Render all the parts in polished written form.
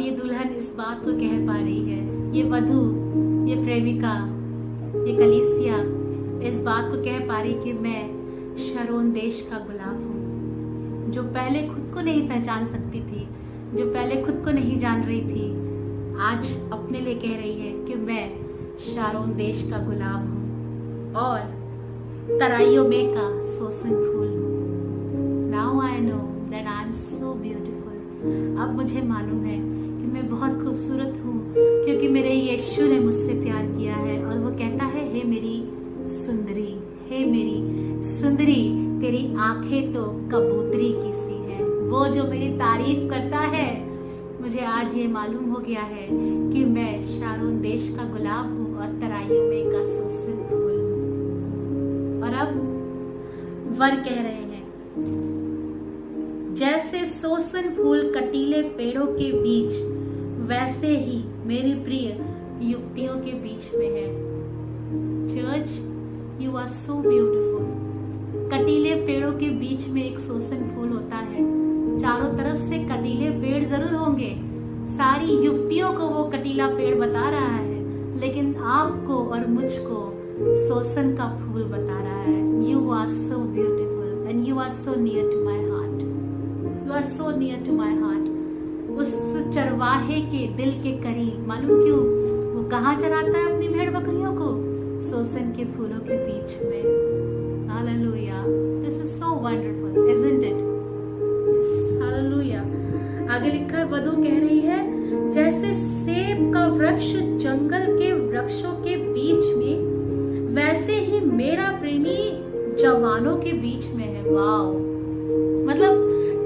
ये दुल्हन इस बात को कह पा रही है, ये वधू, ये प्रेमिका, ये कलीसिया इस बात को कह पा रही कि मैं शारोन देश का गुलाब हूँ, जो पहले खुद को नहीं पहचान सकती थी, जो पहले खुद को नहीं जान रही थी, आज अपने लिए कह रही है कि मैं शारोन देश का गुलाब हूँ और तराइयों में का सोसन फूल हूँ। Now I know that I am so beautiful. अब मुझे मालूम है कि मैं बहुत खूबसूरत हूँ, क्योंकि मेरे यीशु ने मुझसे प्यार किया है और वो कहता है, हे मेरी सुंदरी, हे मेरी सुंदरी, तेरी आंखें तो कबूतरी की सी है। वो जो मेरी तारीफ करता है, मुझे आज ये मालूम हो गया है कि मैं शारोन देश का गुलाब हूँ और तराइयों में का सोसन फूल हूँ। और अब वर कह रहे हैं, जैसे सोसन फूल कटीले पेड़ों के बीच, वैसे ही मेरी प्रिय युवतियों के बीच में है। Church, you are so beautiful. कटीले पेड़ों के बीच में एक सोसन फूल होता है। चारों तरफ से कटीले पेड़ जरूर होंगे, सारी युवतियों को वो कटीला पेड़ बता रहा है, लेकिन आपको और मुझको सोसन का फूल बता रहा है। You are so beautiful and you are so near to my heart, you are so near to my heart. उस चरवाहे के दिल के करीब, मालूम क्यों? वो कहाँ चराता है अपनी भेड़ बकरियों को? सोसन के फूलों के बीच में। Hallelujah, this is so wonderful, isn't it? Hallelujah. आगे लिखा है, वधू कह रही है, जैसे सेब का वृक्ष जंगल के वृक्षों के बीच में, वैसे ही मेरा प्रेमी जवानों के बीच में है। वाओ, मतलब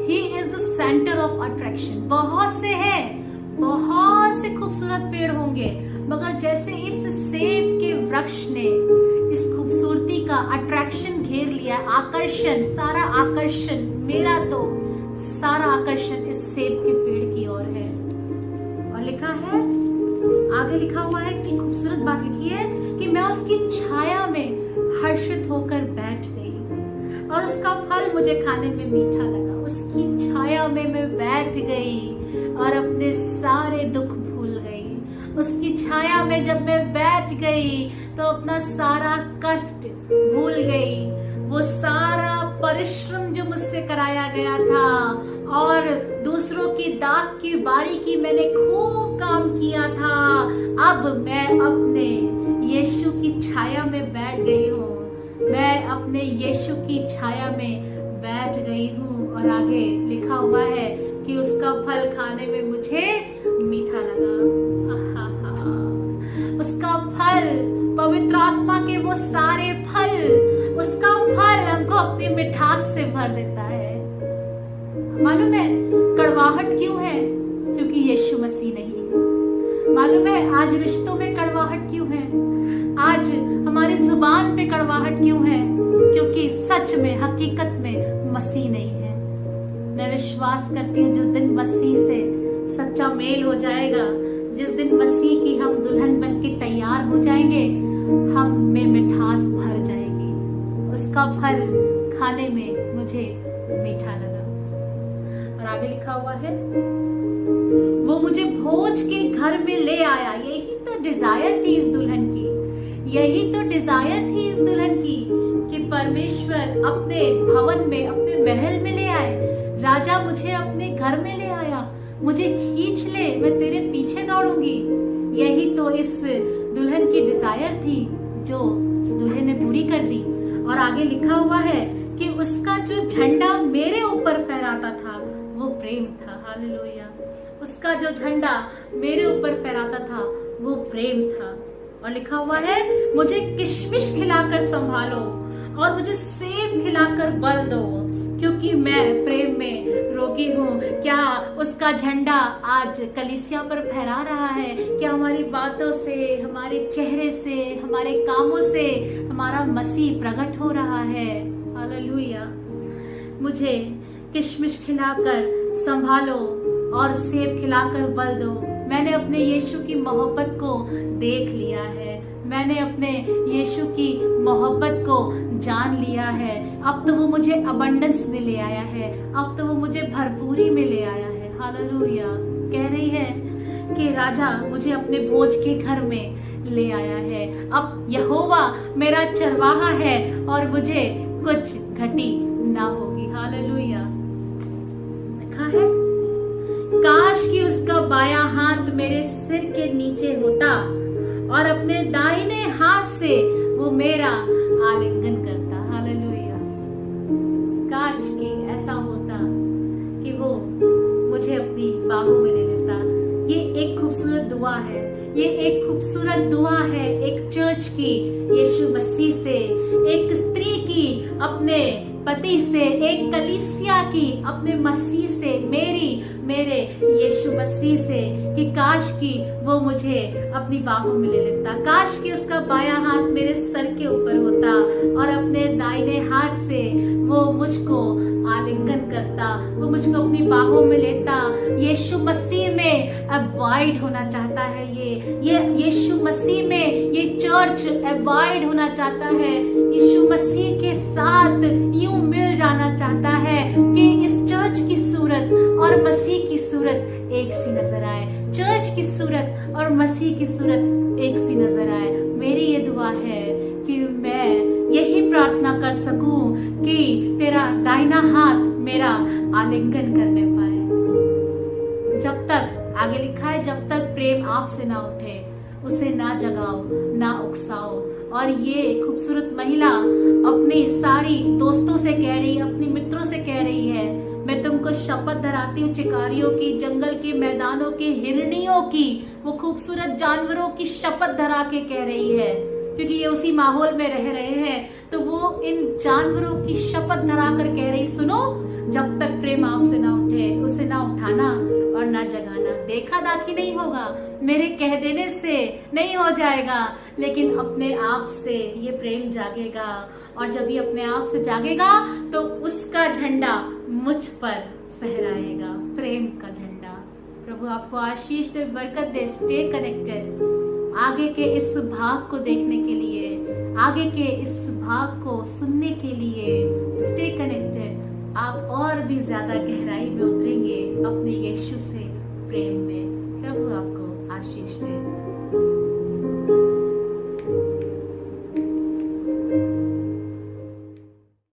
he is the centre of attraction. बहुत से हैं, बहुत से खूबसूरत पेड़ होंगे, मगर जैसे इस सेब के वृक्ष ने इस खूबसूरती का अट्रैक्शन घेर लिया, आकर्षण, सारा आकर्षण, मेरा तो सारा आकर्षण इस सेब के पेड़ की ओर है। और लिखा है, आगे लिखा हुआ है कि खूबसूरत बात लिखी है कि मैं उसकी छाया में हर्षित होकर बैठ गई और उसका फल मुझे खाने में मीठा लगा। उसकी छाया में मैं बैठ गई और अपने सारे दुख भूल गई। उसकी छाया में जब मैं बैठ गई तो अपना सारा कष्ट भूल गई। वो सारा परिश्रम जो मुझसे कराया गया था और दूसरों की दाग की बारीकी मैंने खूब काम किया था, अब मैं अपने यीशु की छाया में बैठ गई हूँ। मैं अपने यीशु की छाया में बैठ गई हूँ। और आगे लिखा हुआ है कि उसका फल खाने में मुझे मीठा लगा। उसका फल, पवित्र आत्मा के वो सारे फल, उसका फल हमको अपनी मिठास से भर देता है। मालूम है कड़वाहट क्यों है? क्योंकि यीशु मसीह नहीं है। मालूम है आज रिश्तों में कड़वाहट क्यों है? आज हमारी जुबान पे कड़वाहट क्यों है? क्योंकि सच में, हकीकत में मसीह नहीं है। मैं विश्वास करती हूँ जिस दिन मसीह से सच्चा मेल हो जाएगा, जिस दिन मसीह की हम दुल्हन बन के तैयार हो जाएंगे, हम में मिठास भर जाएगी। उसका फल खाने में मुझे मीठा लगा। और आगे लिखा हुआ है, वो मुझे भोज के घर में ले आया। यही तो डिजायर थी इस दुल्हन की, यही तो डिजायर थी इस दुल्हन की कि परमेश्वर अपने भवन में, अपने महल में ले आए। राजा मुझे अपने घर में ले आया, मुझे खींच ले, मैं तेरे पीछे दौड़ूंगी। यही तो इस दुल्हन की डिजायर थी जो दुल्हन ने पूरी कर दी। और आगे लिखा हुआ है कि उसका जो झंडा मेरे ऊपर फहराता था वो प्रेम था। हालेलुया। उसका जो झंडा मेरे ऊपर फहराता था वो प्रेम था। और लिखा हुआ है, मुझे किशमिश खिलाकर संभालो और मुझे सेब खिलाकर बल दो, क्योंकि मैं प्रेम में रोगी हूँ। क्या उसका झंडा आज कलीसिया पर फहरा रहा है? क्या हमारी बातों से, हमारे चेहरे से, हमारे कामों से हमारा मसीह प्रकट हो रहा है? हालेलुया। मुझे किशमिश खिलाकर संभालो और सेब खिलाकर बल दो। मैंने अपने यीशु की मोहब्बत को देख लिया है, मैंने अपने यीशु की मोहब्बत को जान लिया है। अब तो वो मुझे अबंडेंस में ले आया है, अब तो वो मुझे भरपूरी में ले आया है। हालेलुया। कह रही है कि राजा मुझे अपने भोज के घर में ले आया है। अब यहोवा मेरा चरवाहा है और मुझे कुछ घटी ना होगी। हालेलुया। लिखा है, काश कि उसका बायां हाथ मेरे सिर के नीचे होता और अपने दाहिने हाथ से वो मेरा आलिंगन करता। हालेलुया। काश कि ऐसा होता कि वो मुझे अपनी बाहों में ले लेता। ये एक खूबसूरत दुआ है, ये एक खूबसूरत दुआ है एक चर्च की, यीशु मसीह से, एक स्त्री की अपने पति से, एक कलीसिया की अपने मसीह से, मेरे यीशु मसीह से, कि काश कि वो मुझे अपनी बाहों में ले लेता। काश कि उसका बायां हाथ मेरे सर के ऊपर होता और अपने दाहिने हाथ से वो मुझको आलिंगन करता, वो मुझको अपनी बाहों में लेता। यीशु मसीह में अबाइड होना चाहता है। ये यीशु मसीह में ये चर्च अबाइड होना चाहता है। यीशु मसीह के साथ यूं मिल जाना चाहता है कि इस चर्च की सूरत और मसीह की सूरत एक सी नजर आए। चर्च की सूरत और मसीह की सूरत एक सी नजर आए। मेरी ये दुआ है कि मैं यही प्रार्थना कर सकूं कि तेरा दाहिना हाथ मेरा आलिंगन करने पाए। जब तक, आगे लिखा है, जब तक प्रेम आपसे ना उठे उसे ना जगाओ ना उकसाओ। और ये खूबसूरत महिला अपनी सारी दोस्तों से कह रही है, अपनी मित्रों से कह रही है, मैं तुमको शपथ धराती हूँ चिकारियों की, जंगल के मैदानों के हिरनियों की, वो खूबसूरत जानवरों की शपथ धरा के कह रही है, क्योंकि ये उसी माहौल में रह रहे हैं। तो वो इन जानवरों की शपथ धरा कर कह रही, सुनो, जब तक प्रेम आपसे ना उठे उसे ना उठाना और ना जगाना। देखा दाखी नहीं होगा, मेरे कह देने से नहीं हो जाएगा, लेकिन अपने आप से ये प्रेम जागेगा। और जब ये अपने आप से जागेगा तो उसका झंडा मुझ पर फहराएगा, प्रेम का झंडा। प्रभु आपको आशीष दे, बरकत दे। Stay connected. आगे के इस भाग को देखने के लिए, आगे के इस भाग को सुनने के लिए स्टे कनेक्टेड। आप और भी ज्यादा गहराई में उतरेंगे अपने यीशु से प्रेम में। प्रभु आपको आशीष दे।